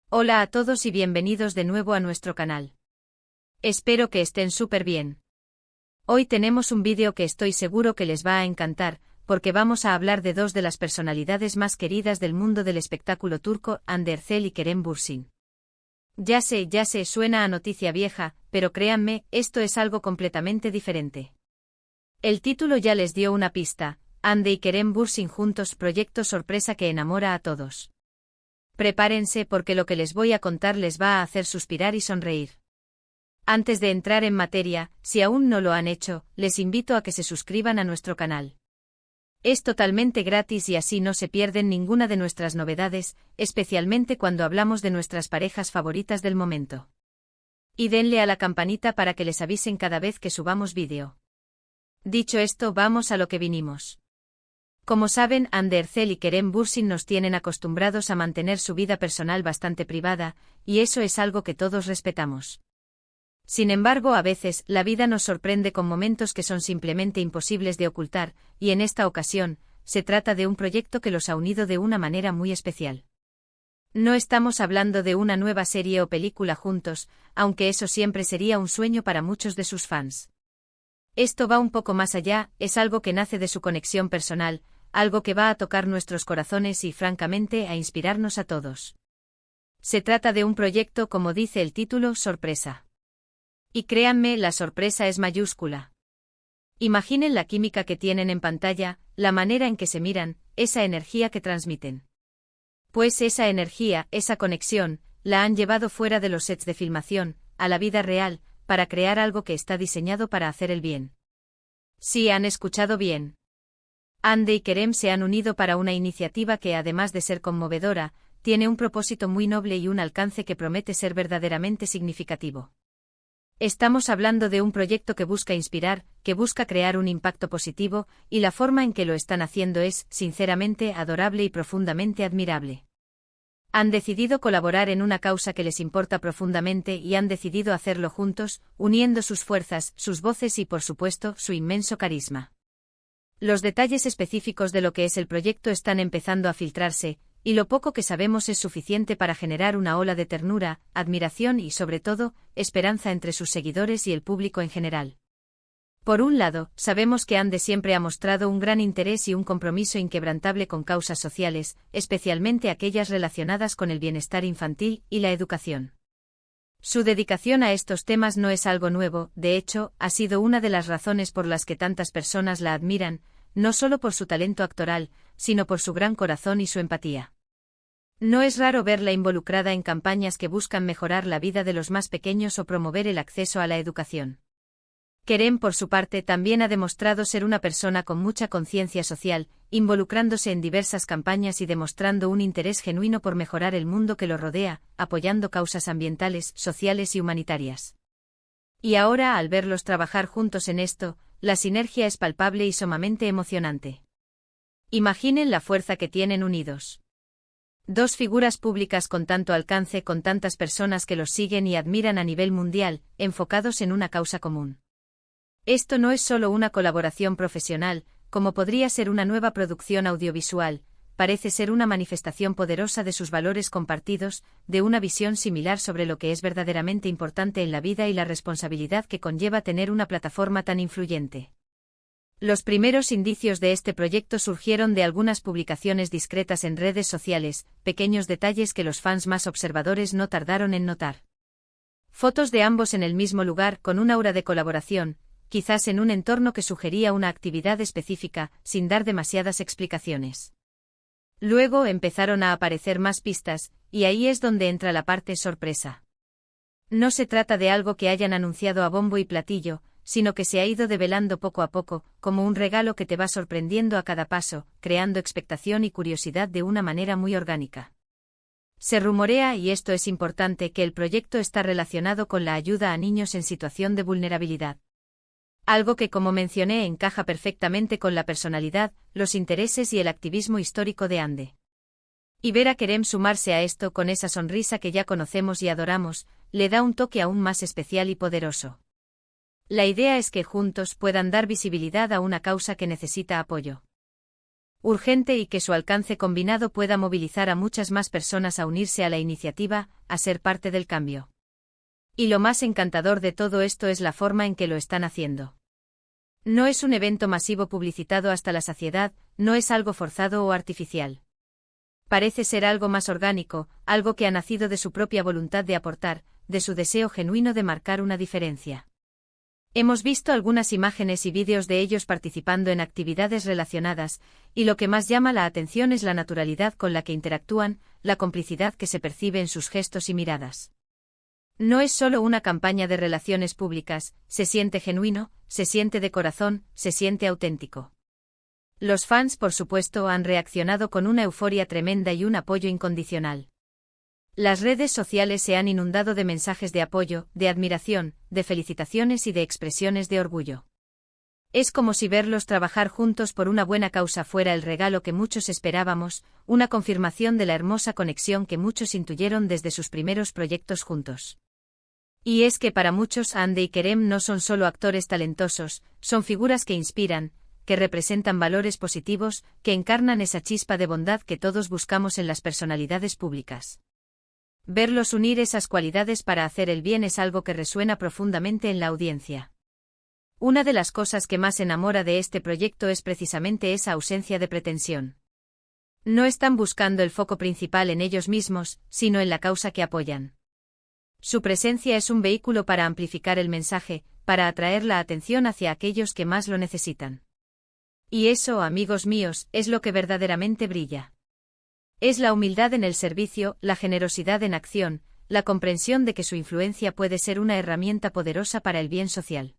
Hola a todos y bienvenidos de nuevo a nuestro canal. Espero que estén súper bien. Hoy tenemos un vídeo que estoy seguro que les va a encantar, porque vamos a hablar de dos de las personalidades más queridas del mundo del espectáculo turco, Hande Erçel y Kerem Bürsin. Ya sé, suena a noticia vieja, pero créanme, esto es algo completamente diferente. El título ya les dio una pista, Hande y Kerem Bürsin juntos, proyecto sorpresa que enamora a todos. Prepárense porque lo que les voy a contar les va a hacer suspirar y sonreír. Antes de entrar en materia, si aún no lo han hecho, les invito a que se suscriban a nuestro canal. Es totalmente gratis y así no se pierden ninguna de nuestras novedades, especialmente cuando hablamos de nuestras parejas favoritas del momento. Y denle a la campanita para que les avisen cada vez que subamos vídeo. Dicho esto, vamos a lo que vinimos. Como saben, Hande Erçel y Kerem Bürsin nos tienen acostumbrados a mantener su vida personal bastante privada, y eso es algo que todos respetamos. Sin embargo, a veces, la vida nos sorprende con momentos que son simplemente imposibles de ocultar, y en esta ocasión, se trata de un proyecto que los ha unido de una manera muy especial. No estamos hablando de una nueva serie o película juntos, aunque eso siempre sería un sueño para muchos de sus fans. Esto va un poco más allá, es algo que nace de su conexión personal, algo que va a tocar nuestros corazones y, francamente, a inspirarnos a todos. Se trata de un proyecto, como dice el título, sorpresa. Y créanme, la sorpresa es mayúscula. Imaginen la química que tienen en pantalla, la manera en que se miran, esa energía que transmiten. Pues esa energía, esa conexión, la han llevado fuera de los sets de filmación, a la vida real, para crear algo que está diseñado para hacer el bien. Sí, han escuchado bien. Hande y Kerem se han unido para una iniciativa que, además de ser conmovedora, tiene un propósito muy noble y un alcance que promete ser verdaderamente significativo. Estamos hablando de un proyecto que busca inspirar, que busca crear un impacto positivo, y la forma en que lo están haciendo es, sinceramente, adorable y profundamente admirable. Han decidido colaborar en una causa que les importa profundamente y han decidido hacerlo juntos, uniendo sus fuerzas, sus voces y, por supuesto, su inmenso carisma. Los detalles específicos de lo que es el proyecto están empezando a filtrarse, y lo poco que sabemos es suficiente para generar una ola de ternura, admiración y, sobre todo, esperanza entre sus seguidores y el público en general. Por un lado, sabemos que Hande siempre ha mostrado un gran interés y un compromiso inquebrantable con causas sociales, especialmente aquellas relacionadas con el bienestar infantil y la educación. Su dedicación a estos temas no es algo nuevo, de hecho, ha sido una de las razones por las que tantas personas la admiran, no solo por su talento actoral, sino por su gran corazón y su empatía. No es raro verla involucrada en campañas que buscan mejorar la vida de los más pequeños o promover el acceso a la educación. Kerem, por su parte, también ha demostrado ser una persona con mucha conciencia social, involucrándose en diversas campañas y demostrando un interés genuino por mejorar el mundo que lo rodea, apoyando causas ambientales, sociales y humanitarias. Y ahora, al verlos trabajar juntos en esto, la sinergia es palpable y sumamente emocionante. Imaginen la fuerza que tienen unidos. Dos figuras públicas con tanto alcance, con tantas personas que los siguen y admiran a nivel mundial, enfocados en una causa común. Esto no es solo una colaboración profesional, como podría ser una nueva producción audiovisual, parece ser una manifestación poderosa de sus valores compartidos, de una visión similar sobre lo que es verdaderamente importante en la vida y la responsabilidad que conlleva tener una plataforma tan influyente. Los primeros indicios de este proyecto surgieron de algunas publicaciones discretas en redes sociales, pequeños detalles que los fans más observadores no tardaron en notar. Fotos de ambos en el mismo lugar, con un aura de colaboración, quizás en un entorno que sugería una actividad específica, sin dar demasiadas explicaciones. Luego empezaron a aparecer más pistas, y ahí es donde entra la parte sorpresa. No se trata de algo que hayan anunciado a bombo y platillo, sino que se ha ido develando poco a poco, como un regalo que te va sorprendiendo a cada paso, creando expectación y curiosidad de una manera muy orgánica. Se rumorea, y esto es importante, que el proyecto está relacionado con la ayuda a niños en situación de vulnerabilidad. Algo que, como mencioné, encaja perfectamente con la personalidad, los intereses y el activismo histórico de Hande. Y ver a Kerem sumarse a esto con esa sonrisa que ya conocemos y adoramos, le da un toque aún más especial y poderoso. La idea es que juntos puedan dar visibilidad a una causa que necesita apoyo. urgente y que su alcance combinado pueda movilizar a muchas más personas a unirse a la iniciativa, a ser parte del cambio. Y lo más encantador de todo esto es la forma en que lo están haciendo. No es un evento masivo publicitado hasta la saciedad, no es algo forzado o artificial. Parece ser algo más orgánico, algo que ha nacido de su propia voluntad de aportar, de su deseo genuino de marcar una diferencia. Hemos visto algunas imágenes y vídeos de ellos participando en actividades relacionadas, y lo que más llama la atención es la naturalidad con la que interactúan, la complicidad que se percibe en sus gestos y miradas. No es solo una campaña de relaciones públicas, se siente genuino, se siente de corazón, se siente auténtico. Los fans, por supuesto, han reaccionado con una euforia tremenda y un apoyo incondicional. Las redes sociales se han inundado de mensajes de apoyo, de admiración, de felicitaciones y de expresiones de orgullo. Es como si verlos trabajar juntos por una buena causa fuera el regalo que muchos esperábamos, una confirmación de la hermosa conexión que muchos intuyeron desde sus primeros proyectos juntos. Y es que para muchos Ande y Kerem no son solo actores talentosos, son figuras que inspiran, que representan valores positivos, que encarnan esa chispa de bondad que todos buscamos en las personalidades públicas. Verlos unir esas cualidades para hacer el bien es algo que resuena profundamente en la audiencia. Una de las cosas que más enamora de este proyecto es precisamente esa ausencia de pretensión. No están buscando el foco principal en ellos mismos, sino en la causa que apoyan. Su presencia es un vehículo para amplificar el mensaje, para atraer la atención hacia aquellos que más lo necesitan. Y eso, amigos míos, es lo que verdaderamente brilla. Es la humildad en el servicio, la generosidad en acción, la comprensión de que su influencia puede ser una herramienta poderosa para el bien social.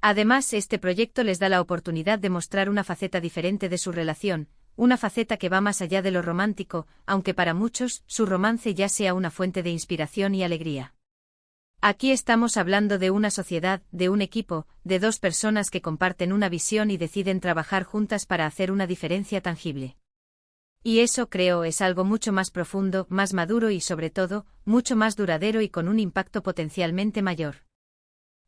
Además, este proyecto les da la oportunidad de mostrar una faceta diferente de su relación, una faceta que va más allá de lo romántico, aunque para muchos, su romance ya sea una fuente de inspiración y alegría. Aquí estamos hablando de una sociedad, de un equipo, de dos personas que comparten una visión y deciden trabajar juntas para hacer una diferencia tangible. Y eso, creo, es algo mucho más profundo, más maduro y, sobre todo, mucho más duradero y con un impacto potencialmente mayor.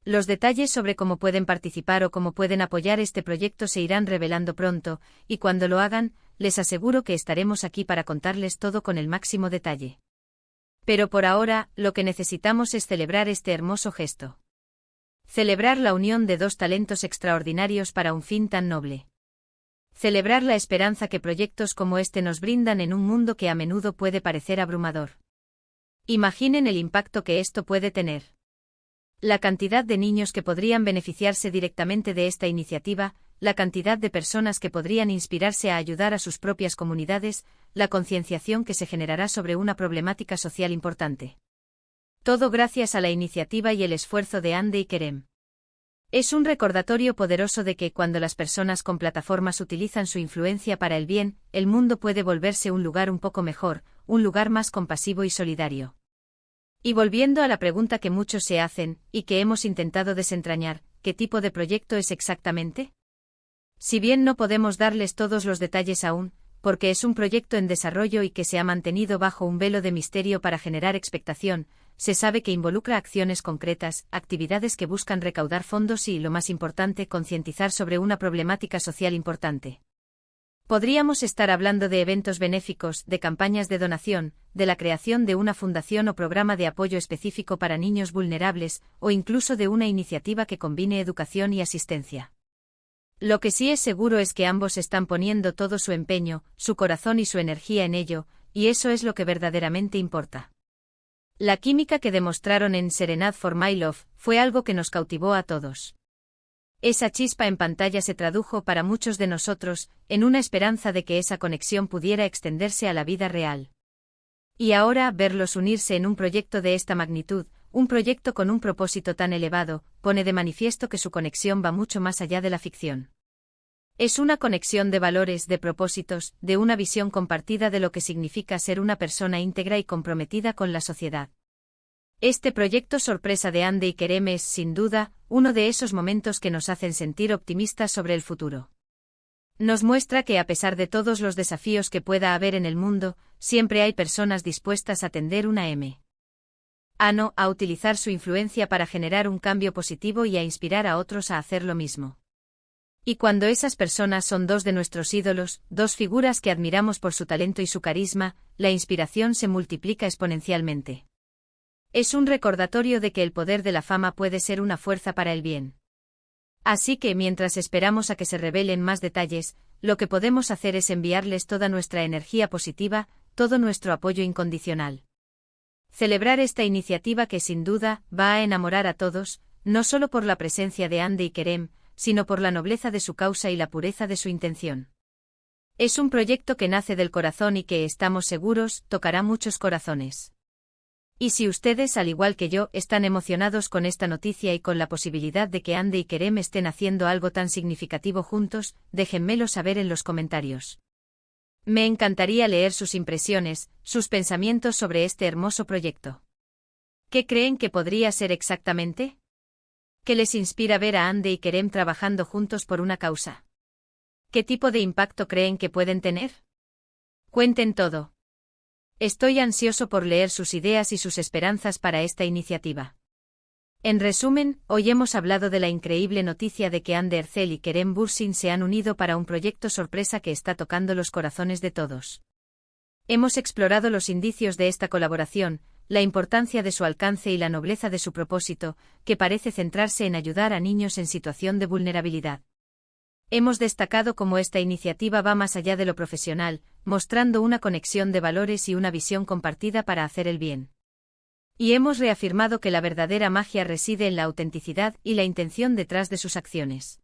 Los detalles sobre cómo pueden participar o cómo pueden apoyar este proyecto se irán revelando pronto, y cuando lo hagan, les aseguro que estaremos aquí para contarles todo con el máximo detalle. Pero por ahora, lo que necesitamos es celebrar este hermoso gesto. Celebrar la unión de dos talentos extraordinarios para un fin tan noble. Celebrar la esperanza que proyectos como este nos brindan en un mundo que a menudo puede parecer abrumador. Imaginen el impacto que esto puede tener. La cantidad de niños que podrían beneficiarse directamente de esta iniciativa, la cantidad de personas que podrían inspirarse a ayudar a sus propias comunidades, la concienciación que se generará sobre una problemática social importante. Todo gracias a la iniciativa y el esfuerzo de Ande y Kerem. Es un recordatorio poderoso de que cuando las personas con plataformas utilizan su influencia para el bien, el mundo puede volverse un lugar un poco mejor, un lugar más compasivo y solidario. Y volviendo a la pregunta que muchos se hacen, y que hemos intentado desentrañar, ¿qué tipo de proyecto es exactamente? Si bien no podemos darles todos los detalles aún, porque es un proyecto en desarrollo y que se ha mantenido bajo un velo de misterio para generar expectación, se sabe que involucra acciones concretas, actividades que buscan recaudar fondos y, lo más importante, concientizar sobre una problemática social importante. Podríamos estar hablando de eventos benéficos, de campañas de donación, de la creación de una fundación o programa de apoyo específico para niños vulnerables, o incluso de una iniciativa que combine educación y asistencia. Lo que sí es seguro es que ambos están poniendo todo su empeño, su corazón y su energía en ello, y eso es lo que verdaderamente importa. La química que demostraron en Serenade for My Love fue algo que nos cautivó a todos. Esa chispa en pantalla se tradujo para muchos de nosotros en una esperanza de que esa conexión pudiera extenderse a la vida real. Y ahora, verlos unirse en un proyecto de esta magnitud, un proyecto con un propósito tan elevado, pone de manifiesto que su conexión va mucho más allá de la ficción. Es una conexión de valores, de propósitos, de una visión compartida de lo que significa ser una persona íntegra y comprometida con la sociedad. Este proyecto sorpresa de Ande y Kerem es, sin duda, uno de esos momentos que nos hacen sentir optimistas sobre el futuro. Nos muestra que a pesar de todos los desafíos que pueda haber en el mundo, siempre hay personas dispuestas a tender una a utilizar su influencia para generar un cambio positivo y a inspirar a otros a hacer lo mismo. Y cuando esas personas son dos de nuestros ídolos, dos figuras que admiramos por su talento y su carisma, la inspiración se multiplica exponencialmente. Es un recordatorio de que el poder de la fama puede ser una fuerza para el bien. Así que mientras esperamos a que se revelen más detalles, lo que podemos hacer es enviarles toda nuestra energía positiva, todo nuestro apoyo incondicional. Celebrar esta iniciativa que sin duda va a enamorar a todos, no solo por la presencia de Hande y Kerem, sino por la nobleza de su causa y la pureza de su intención. Es un proyecto que nace del corazón y que, estamos seguros, tocará muchos corazones. Y si ustedes, al igual que yo, están emocionados con esta noticia y con la posibilidad de que Hande y Kerem estén haciendo algo tan significativo juntos, déjenmelo saber en los comentarios. Me encantaría leer sus impresiones, sus pensamientos sobre este hermoso proyecto. ¿Qué creen que podría ser exactamente? ¿Qué les inspira ver a Hande y Kerem trabajando juntos por una causa? ¿Qué tipo de impacto creen que pueden tener? Cuenten todo. Estoy ansioso por leer sus ideas y sus esperanzas para esta iniciativa. En resumen, hoy hemos hablado de la increíble noticia de que Hande Erçel y Kerem Bürsin se han unido para un proyecto sorpresa que está tocando los corazones de todos. Hemos explorado los indicios de esta colaboración, la importancia de su alcance y la nobleza de su propósito, que parece centrarse en ayudar a niños en situación de vulnerabilidad. Hemos destacado cómo esta iniciativa va más allá de lo profesional, mostrando una conexión de valores y una visión compartida para hacer el bien. Y hemos reafirmado que la verdadera magia reside en la autenticidad y la intención detrás de sus acciones.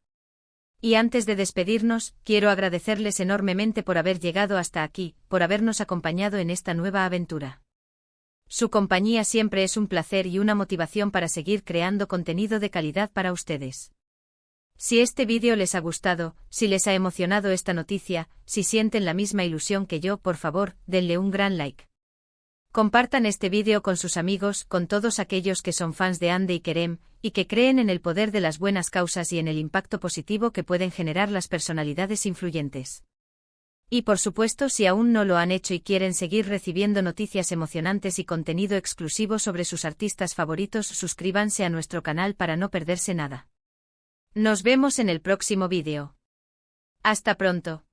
Y antes de despedirnos, quiero agradecerles enormemente por haber llegado hasta aquí, por habernos acompañado en esta nueva aventura. Su compañía siempre es un placer y una motivación para seguir creando contenido de calidad para ustedes. Si este vídeo les ha gustado, si les ha emocionado esta noticia, si sienten la misma ilusión que yo, por favor, denle un gran like. Compartan este vídeo con sus amigos, con todos aquellos que son fans de Hande y Kerem, y que creen en el poder de las buenas causas y en el impacto positivo que pueden generar las personalidades influyentes. Y por supuesto, si aún no lo han hecho y quieren seguir recibiendo noticias emocionantes y contenido exclusivo sobre sus artistas favoritos, suscríbanse a nuestro canal para no perderse nada. Nos vemos en el próximo vídeo. Hasta pronto.